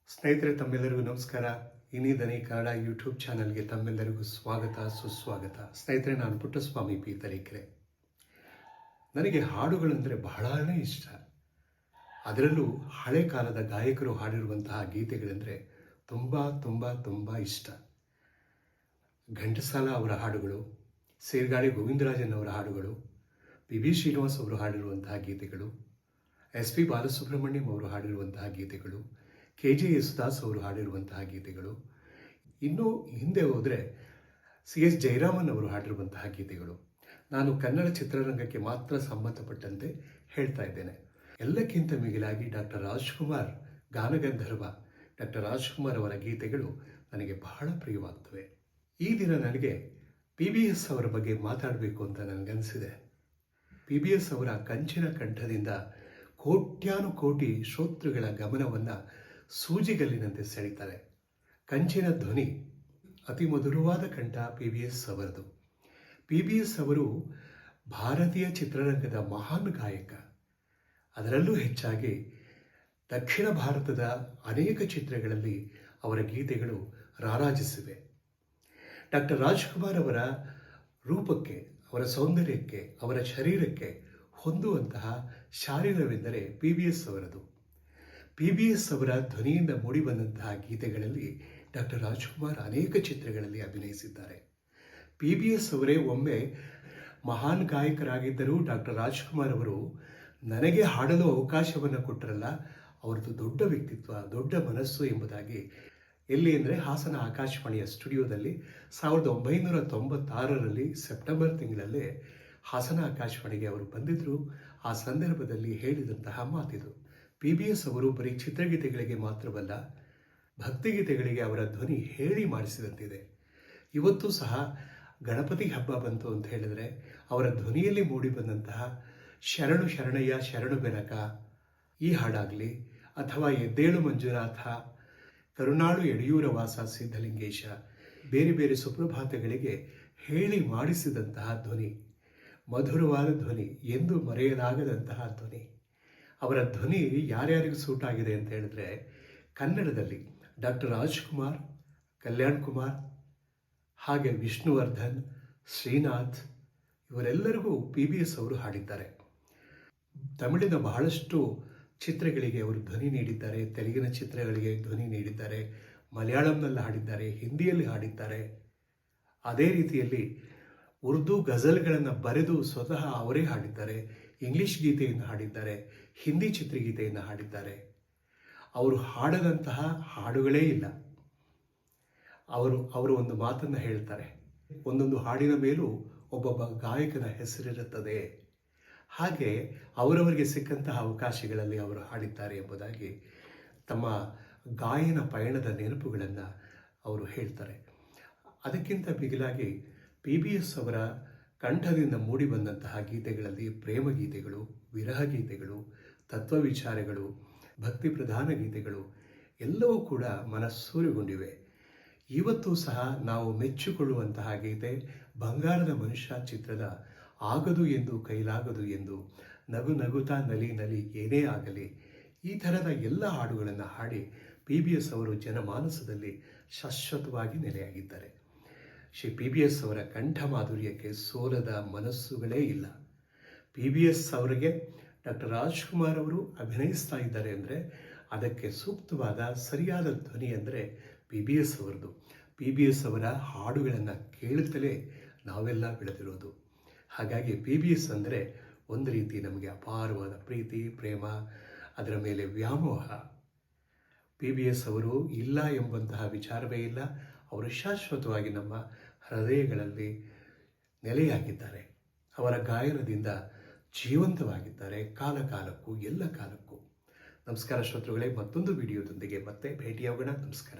ಸ್ನೇಹಿತರೆ, ತಮ್ಮೆಲ್ಲರಿಗೂ ನಮಸ್ಕಾರ. ಇನಿ ದನಿ ಕನ್ನಡ ಯೂಟ್ಯೂಬ್ ಚಾನಲ್ಗೆ ತಮ್ಮೆಲ್ಲರಿಗೂ ಸ್ವಾಗತ ಸುಸ್ವಾಗತ. ಸ್ನೇಹಿತರೆ, ನಾನು ಪುಟ್ಟಸ್ವಾಮಿ ಪಿ ತರೀಕೆರೆ. ನನಗೆ ಹಾಡುಗಳಂದರೆ ಬಹಳನೇ ಇಷ್ಟ. ಅದರಲ್ಲೂ ಹಳೆ ಕಾಲದ ಗಾಯಕರು ಹಾಡಿರುವಂತಹ ಗೀತೆಗಳೆಂದರೆ ತುಂಬ ತುಂಬ ತುಂಬ ಇಷ್ಟ. ಘಂಟಸಾಲ ಅವರ ಹಾಡುಗಳು, ಸೀರ್ಗಾಳಿ ಗೋವಿಂದರಾಜನ್ ಅವರ ಹಾಡುಗಳು, ಪಿ ಶ್ರೀನಿವಾಸ್ ಅವರು ಹಾಡಿರುವಂತಹ ಗೀತೆಗಳು, ಎಸ್ ಪಿ ಬಾಲಸುಬ್ರಹ್ಮಣ್ಯಂ ಅವರು ಹಾಡಿರುವಂತಹ ಗೀತೆಗಳು, ಜೆ ಯೇಸುದಾಸ್ ಅವರು ಹಾಡಿರುವಂತಹ ಗೀತೆಗಳು, ಇನ್ನೂ ಹಿಂದೆ ಹೋದರೆ ಎಸ್ ಜಯರಾಮನ್ ಅವರು ಹಾಡಿರುವಂತಹ ಗೀತೆಗಳು. ನಾನು ಕನ್ನಡ ಚಿತ್ರರಂಗಕ್ಕೆ ಮಾತ್ರ ಸಂಬಂಧಪಟ್ಟಂತೆ ಹೇಳ್ತಾ ಇದ್ದೇನೆ. ಎಲ್ಲಕ್ಕಿಂತ ಮಿಗಿಲಾಗಿ ಡಾಕ್ಟರ್ ರಾಜ್ಕುಮಾರ್, ಗಾನಗಂಧರ್ವ ಡಾಕ್ಟರ್ ರಾಜ್ಕುಮಾರ್ ಅವರ ಗೀತೆಗಳು ನನಗೆ ಬಹಳ ಪ್ರಿಯವಾಗ್ತವೆ. ಈ ದಿನ ನನಗೆ PBS ಅವರ ಬಗ್ಗೆ ಮಾತಾಡಬೇಕು ಅಂತ ನನಗನ್ನಿಸಿದೆ. PBS ಅವರ ಕಂಚಿನ ಕಂಠದಿಂದ ಕೋಟ್ಯಾನುಕೋಟಿ ಶ್ರೋತೃಗಳ ಗಮನವನ್ನು ಸೂಜಿಗಲ್ಲಿನಂತೆ ಸೆಳೀತಾರೆ. ಕಂಚಿನ ಧ್ವನಿ, ಅತಿ ಮಧುರವಾದ ಕಂಠ PBS ಅವರದು. PBS ಅವರು ಭಾರತೀಯ ಚಿತ್ರರಂಗದ ಮಹಾನ್ ಗಾಯಕ. ಅದರಲ್ಲೂ ಹೆಚ್ಚಾಗಿ ದಕ್ಷಿಣ ಭಾರತದ ಅನೇಕ ಚಿತ್ರಗಳಲ್ಲಿ ಅವರ ಗೀತೆಗಳು ರಾರಾಜಿಸಿವೆ. ಡಾಕ್ಟರ್ ರಾಜ್ಕುಮಾರ್ ಅವರ ರೂಪಕ್ಕೆ, ಅವರ ಸೌಂದರ್ಯಕ್ಕೆ, ಅವರ ಶರೀರಕ್ಕೆ ಹೊಂದುವಂತಹ ಶಾರೀರವೆಂದರೆ PBS ಅವರದು. PBS ಅವರ ಧ್ವನಿಯಿಂದ ಮೂಡಿಬಂದಂತಹ ಗೀತೆಗಳಲ್ಲಿ ಡಾಕ್ಟರ್ ರಾಜ್ಕುಮಾರ್ ಅನೇಕ ಚಿತ್ರಗಳಲ್ಲಿ ಅಭಿನಯಿಸಿದ್ದಾರೆ. PBS ಅವರೇ ಒಮ್ಮೆ ಮಹಾನ್ ಗಾಯಕರಾಗಿದ್ದರೂ ಡಾಕ್ಟರ್ ರಾಜ್ಕುಮಾರ್ ಅವರು ನನಗೆ ಹಾಡಲು ಅವಕಾಶವನ್ನು ಕೊಟ್ಟರಲ್ಲ, ಅವ್ರದ್ದು ದೊಡ್ಡ ವ್ಯಕ್ತಿತ್ವ, ದೊಡ್ಡ ಮನಸ್ಸು ಎಂಬುದಾಗಿ, ಎಲ್ಲಿ ಅಂದರೆ ಹಾಸನ ಆಕಾಶವಾಣಿಯ ಸ್ಟುಡಿಯೋದಲ್ಲಿ 1996ರಲ್ಲಿ ಸೆಪ್ಟೆಂಬರ್ ತಿಂಗಳಲ್ಲೇ ಹಾಸನ ಆಕಾಶವಾಣಿಗೆ ಅವರು ಬಂದಿದ್ದರು. ಆ ಸಂದರ್ಭದಲ್ಲಿ ಹೇಳಿದಂತಹ ಮಾತಿದು. PBS ಅವರು ಬರೀ ಚಿತ್ರಗೀತೆಗಳಿಗೆ ಮಾತ್ರವಲ್ಲ, ಭಕ್ತಿಗೀತೆಗಳಿಗೆ ಅವರ ಧ್ವನಿ ಹೇಳಿ ಮಾಡಿಸಿದಂತಿದೆ. ಇವತ್ತು ಸಹ ಗಣಪತಿ ಹಬ್ಬ ಬಂತು ಅಂತ ಹೇಳಿದರೆ ಅವರ ಧ್ವನಿಯಲ್ಲಿ ಮೂಡಿಬಂದಂತಹ ಶರಣು ಶರಣಯ್ಯ ಶರಣು ಬೆನಕ ಈ ಹಾಡಾಗಲಿ, ಅಥವಾ ಎದ್ದೇಳು ಮಂಜುನಾಥ, ಕರುನಾಡು ಯಡಿಯೂರ ವಾಸ ಸಿದ್ಧಲಿಂಗೇಶ, ಬೇರೆ ಬೇರೆ ಸುಪ್ರಭಾತಗಳಿಗೆ ಹೇಳಿ ಮಾಡಿಸಿದಂತಹ ಧ್ವನಿ, ಮಧುರವಾದ ಧ್ವನಿ, ಎಂದು ಮರೆಯಲಾಗದಂತಹ ಧ್ವನಿ. ಅವರ ಧ್ವನಿ ಯಾರ್ಯಾರಿಗೂ ಸೂಟ್ ಆಗಿದೆ ಅಂತ ಹೇಳಿದ್ರೆ, ಕನ್ನಡದಲ್ಲಿ ಡಾಕ್ಟರ್ ರಾಜ್ಕುಮಾರ್, ಕಲ್ಯಾಣ್ ಕುಮಾರ್, ಹಾಗೆ ವಿಷ್ಣುವರ್ಧನ್, ಶ್ರೀನಾಥ್, ಇವರೆಲ್ಲರಿಗೂ PBS ಅವರು ಹಾಡಿದ್ದಾರೆ. ತಮಿಳಿನ ಬಹಳಷ್ಟು ಚಿತ್ರಗಳಿಗೆ ಅವರು ಧ್ವನಿ ನೀಡಿದ್ದಾರೆ, ತೆಲುಗಿನ ಚಿತ್ರಗಳಿಗೆ ಧ್ವನಿ ನೀಡಿದ್ದಾರೆ, ಮಲಯಾಳಂನಲ್ಲಿ ಹಾಡಿದ್ದಾರೆ, ಹಿಂದಿಯಲ್ಲಿ ಹಾಡಿದ್ದಾರೆ. ಅದೇ ರೀತಿಯಲ್ಲಿ ಉರ್ದು ಗಜಲ್ಗಳನ್ನು ಬರೆದು ಸ್ವತಃ ಅವರೇ ಹಾಡಿದ್ದಾರೆ, ಇಂಗ್ಲಿಷ್ ಗೀತೆಯನ್ನು ಹಾಡಿದ್ದಾರೆ, ಹಿಂದಿ ಚಿತ್ರಗೀತೆಯನ್ನು ಹಾಡಿದ್ದಾರೆ. ಅವರು ಹಾಡದಂತಹ ಹಾಡುಗಳೇ ಇಲ್ಲ. ಅವರು ಒಂದು ಮಾತನ್ನು ಹೇಳ್ತಾರೆ, ಒಂದೊಂದು ಹಾಡಿನ ಮೇಲೂ ಒಬ್ಬೊಬ್ಬ ಗಾಯಕನ ಹೆಸರಿರುತ್ತದೆ. ಹಾಗೆ ಅವರವರಿಗೆ ಸಿಕ್ಕಂತಹ ಅವಕಾಶಗಳಲ್ಲಿ ಅವರು ಹಾಡಿದ್ದಾರೆ ಎಂಬುದಾಗಿ ತಮ್ಮ ಗಾಯನ ಪಯಣದ ನೆನಪುಗಳನ್ನು ಅವರು ಹೇಳ್ತಾರೆ. ಅದಕ್ಕಿಂತ ಮಿಗಿಲಾಗಿ PBS ಅವರ ಕಂಠದಿಂದ ಮೂಡಿಬಂದಂತಹ ಗೀತೆಗಳಲ್ಲಿ ಪ್ರೇಮ ಗೀತೆಗಳು, ವಿರಹ ಗೀತೆಗಳು, ತತ್ವ ವಿಚಾರಗಳು, ಭಕ್ತಿ ಪ್ರಧಾನ ಗೀತೆಗಳು ಎಲ್ಲವೂ ಕೂಡ ಮನಸ್ಸೂರೆಗೊಂಡಿವೆ. ಇವತ್ತು ಸಹ ನಾವು ಮೆಚ್ಚಿಕೊಳ್ಳುವಂತಹ ಗೀತೆ ಬಂಗಾರದ ಮನುಷ್ಯ ಚಿತ್ರದ ಆಗದು ಎಂದು ಕೈಲಾಗದು ಎಂದು, ನಗು ನಗುತ್ತಾ ನಲಿ ನಲಿ ಏನೇ ಆಗಲಿ, ಈ ಥರದ ಎಲ್ಲ ಹಾಡುಗಳನ್ನು ಹಾಡಿ PBS ಅವರು ಜನಮಾನಸದಲ್ಲಿ ಶಾಶ್ವತವಾಗಿ ನೆಲೆಯಾಗಿದ್ದಾರೆ. ಶ್ರೀ PBS ಅವರ ಕಂಠ ಮಾಧುರ್ಯಕ್ಕೆ ಸೋಲದ ಮನಸ್ಸುಗಳೇ ಇಲ್ಲ. PBS ಅವರಿಗೆ ಡಾಕ್ಟರ್ ರಾಜ್ಕುಮಾರ್ ಅವರು ಅಭಿನಯಿಸ್ತಾ ಇದ್ದಾರೆ ಅಂದರೆ ಅದಕ್ಕೆ ಸೂಕ್ತವಾದ ಸರಿಯಾದ ಧ್ವನಿ ಅಂದರೆ PBS ಅವರದು. PBS ಅವರ ಹಾಡುಗಳನ್ನು ಕೇಳುತ್ತಲೇ ನಾವೆಲ್ಲ ಬೆಳೆದಿರೋದು. ಹಾಗಾಗಿ PBS ಅಂದರೆ ಒಂದು ರೀತಿ ನಮಗೆ ಅಪಾರವಾದ ಪ್ರೀತಿ, ಪ್ರೇಮ, ಅದರ ಮೇಲೆ ವ್ಯಾಮೋಹ. PBS ಅವರು ಇಲ್ಲ ಎಂಬಂತಹ ವಿಚಾರವೇ ಇಲ್ಲ. ಅವರು ಶಾಶ್ವತವಾಗಿ ನಮ್ಮ ಹೃದಯಗಳಲ್ಲಿ ನೆಲೆಯಾಗಿದ್ದಾರೆ. ಅವರ ಗಾಯನದಿಂದ ಜೀವಂತವಾಗಿದ್ದಾರೆ, ಕಾಲ ಕಾಲಕ್ಕೂ, ಎಲ್ಲ ಕಾಲಕ್ಕೂ. ನಮಸ್ಕಾರ ಶ್ರೋತೃಗಳೇ, ಮತ್ತೊಂದು ವಿಡಿಯೋದೊಂದಿಗೆ ಮತ್ತೆ ಭೇಟಿಯಾಗೋಣ. ನಮಸ್ಕಾರ.